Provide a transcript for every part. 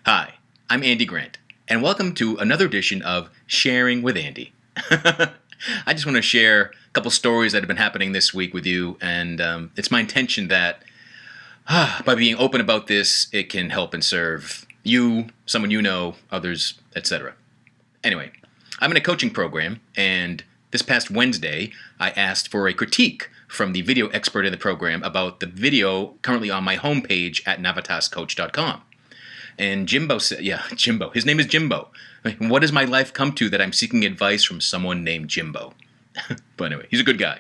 Hi, I'm Andy Grant, and welcome to another edition of Sharing with Andy. I just want to share a couple stories that have been happening this week with you, and it's my intention that by being open about this, it can help and serve you, someone you know, others, etc. Anyway, I'm in a coaching program, and this past Wednesday, I asked for a critique from the video expert in the program about the video currently on my homepage at navitascoach.com. And Jimbo said, Jimbo. His name is Jimbo. What has my life come to that I'm seeking advice from someone named Jimbo? But anyway, he's a good guy.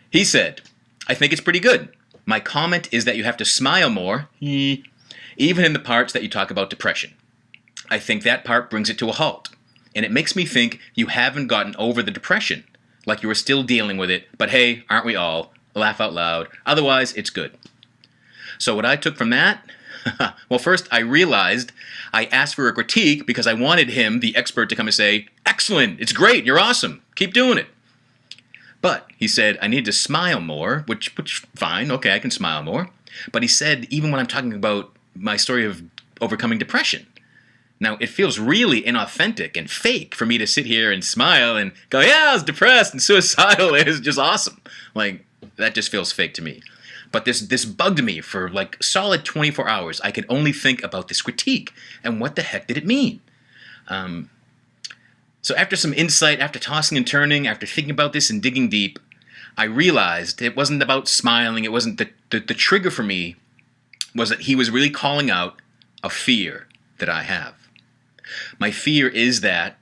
He said, I think it's pretty good. My comment is that you have to smile more, even in the parts that you talk about depression. I think that part brings it to a halt. And it makes me think you haven't gotten over the depression, like you were still dealing with it, but hey, aren't we all? Laugh out loud. Otherwise, it's good. So what I took from that, well, first I realized I asked for a critique because I wanted him, the expert, to come and say, excellent, it's great, you're awesome, keep doing it. But he said I need to smile more, which fine, okay, I can smile more. But he said even when I'm talking about my story of overcoming depression, now, it feels really inauthentic and fake for me to sit here and smile and go, yeah, I was depressed and suicidal. It was just awesome. Like, that just feels fake to me. But this bugged me for like solid 24 hours. I could only think about this critique and what the heck did it mean? So after some insight, after tossing and turning, after thinking about this and digging deep, I realized it wasn't about smiling. It wasn't the trigger for me was that he was really calling out a fear that I have. My fear is that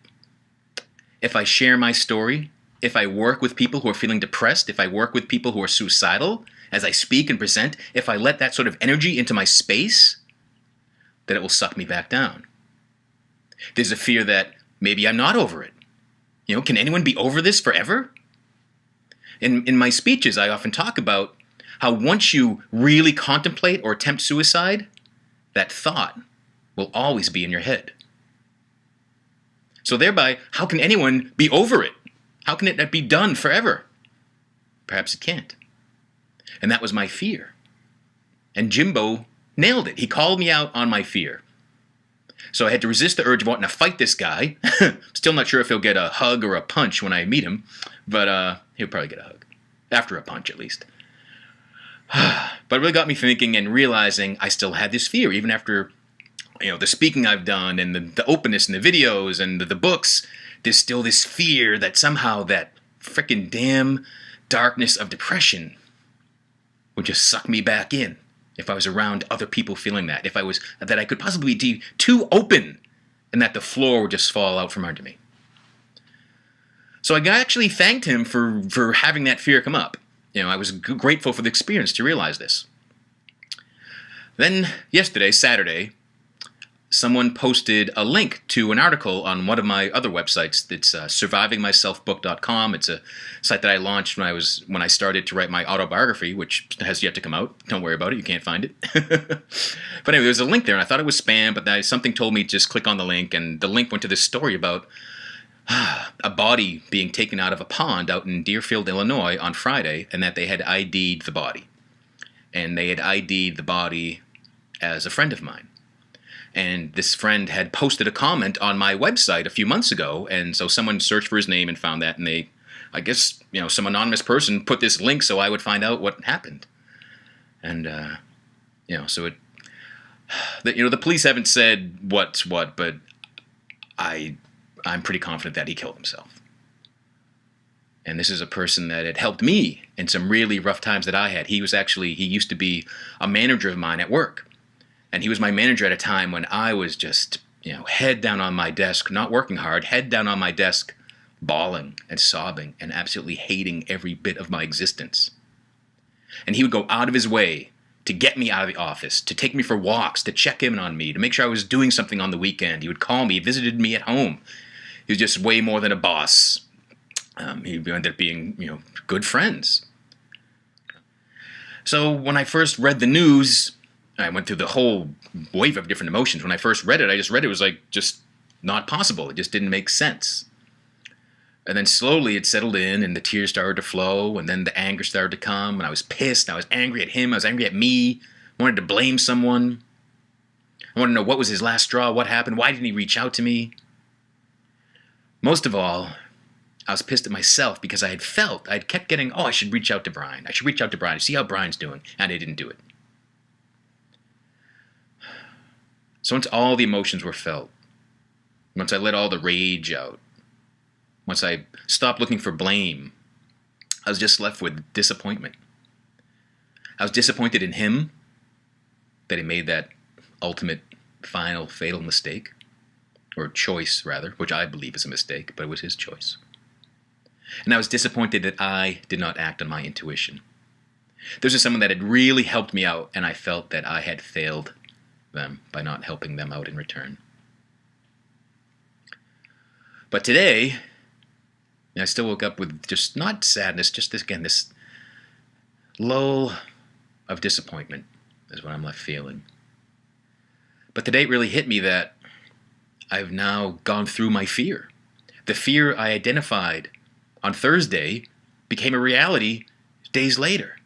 if I share my story, if I work with people who are feeling depressed, if I work with people who are suicidal, as I speak and present, if I let that sort of energy into my space, that it will suck me back down. There's a fear that maybe I'm not over it. You know, can anyone be over this forever? In my speeches, I often talk about how once you really contemplate or attempt suicide, that thought will always be in your head. So thereby, how can anyone be over it? How can it be done forever? Perhaps it can't. And that was my fear. And Jimbo nailed it. He called me out on my fear. So I had to resist the urge of wanting to fight this guy. Still not sure if he'll get a hug or a punch when I meet him, but he'll probably get a hug. After a punch, at least. But it really got me thinking and realizing I still had this fear, even after the speaking I've done and the openness and the videos and the books. There's still this fear that somehow that frickin' damn darkness of depression would just suck me back in if I was around other people feeling that. If I was, that I could possibly be too open and that the floor would just fall out from under me. So I actually thanked him for having that fear come up. I was grateful for the experience to realize this. Then yesterday, Saturday, someone posted a link to an article on one of my other websites. It's survivingmyselfbook.com. It's a site that I launched when I started to write my autobiography, which has yet to come out. Don't worry about it. You can't find it. But anyway, there's a link there, and I thought it was spam, but something told me to just click on the link, and the link went to this story about a body being taken out of a pond out in Deerfield, Illinois on Friday, and that they had ID'd the body. And they had ID'd the body as a friend of mine. And this friend had posted a comment on my website a few months ago, and so someone searched for his name and found that, and I guess, some anonymous person put this link so I would find out what happened. And, so the police haven't said what's what, but I'm pretty confident that he killed himself. And this is a person that had helped me in some really rough times that I had. He used to be a manager of mine at work. And he was my manager at a time when I was just, head down on my desk, not working hard, head down on my desk, bawling and sobbing and absolutely hating every bit of my existence. And he would go out of his way to get me out of the office, to take me for walks, to check in on me, to make sure I was doing something on the weekend. He would call me, visited me at home. He was just way more than a boss. He ended up being, good friends. So when I first read the news, I went through the whole wave of different emotions. When I first read it, it was like just not possible. It just didn't make sense. And then slowly it settled in and the tears started to flow and then the anger started to come and I was pissed. I was angry at him. I was angry at me. I wanted to blame someone. I want to know what was his last straw, what happened, why didn't he reach out to me? Most of all, I was pissed at myself because I'd kept getting, I should reach out to Brian. I should reach out to Brian, see how Brian's doing, and I didn't do it. So once all the emotions were felt, once I let all the rage out, once I stopped looking for blame, I was just left with disappointment. I was disappointed in him that he made that ultimate, final, fatal mistake, or choice, rather, which I believe is a mistake, but it was his choice. And I was disappointed that I did not act on my intuition. This is someone that had really helped me out, and I felt that I had failed them by not helping them out in return. But today, I still woke up with just not sadness, just this lull of disappointment is what I'm left feeling. But today it really hit me that I've now gone through my fear. The fear I identified on Thursday became a reality days later.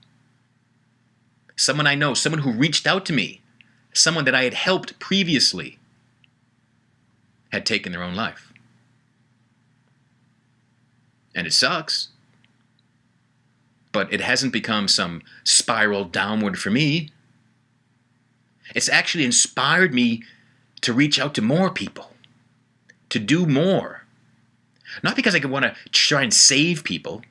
Someone I know, someone who reached out to me, someone that I had helped previously, had taken their own life. And it sucks. But it hasn't become some spiral downward for me. It's actually inspired me to reach out to more people, to do more. Not because I want to try and save people.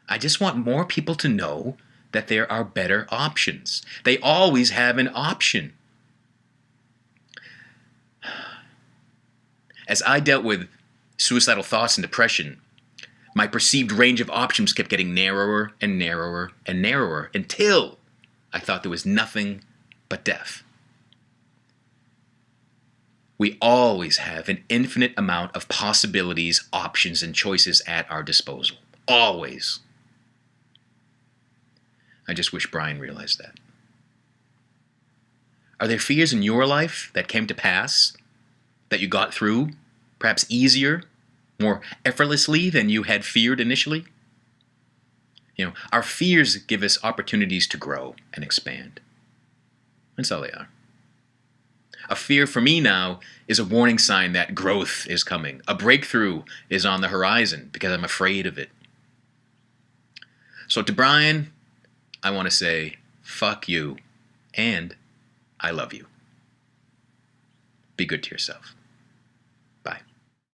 I just want more people to know that there are better options. They always have an option. As I dealt with suicidal thoughts and depression, my perceived range of options kept getting narrower and narrower and narrower until I thought there was nothing but death. We always have an infinite amount of possibilities, options, and choices at our disposal. Always. I just wish Brian realized that. Are there fears in your life that came to pass, that you got through, perhaps easier, more effortlessly than you had feared initially? Our fears give us opportunities to grow and expand. That's all they are. A fear for me now is a warning sign that growth is coming. A breakthrough is on the horizon because I'm afraid of it. So to Brian, I want to say, fuck you, and I love you. Be good to yourself.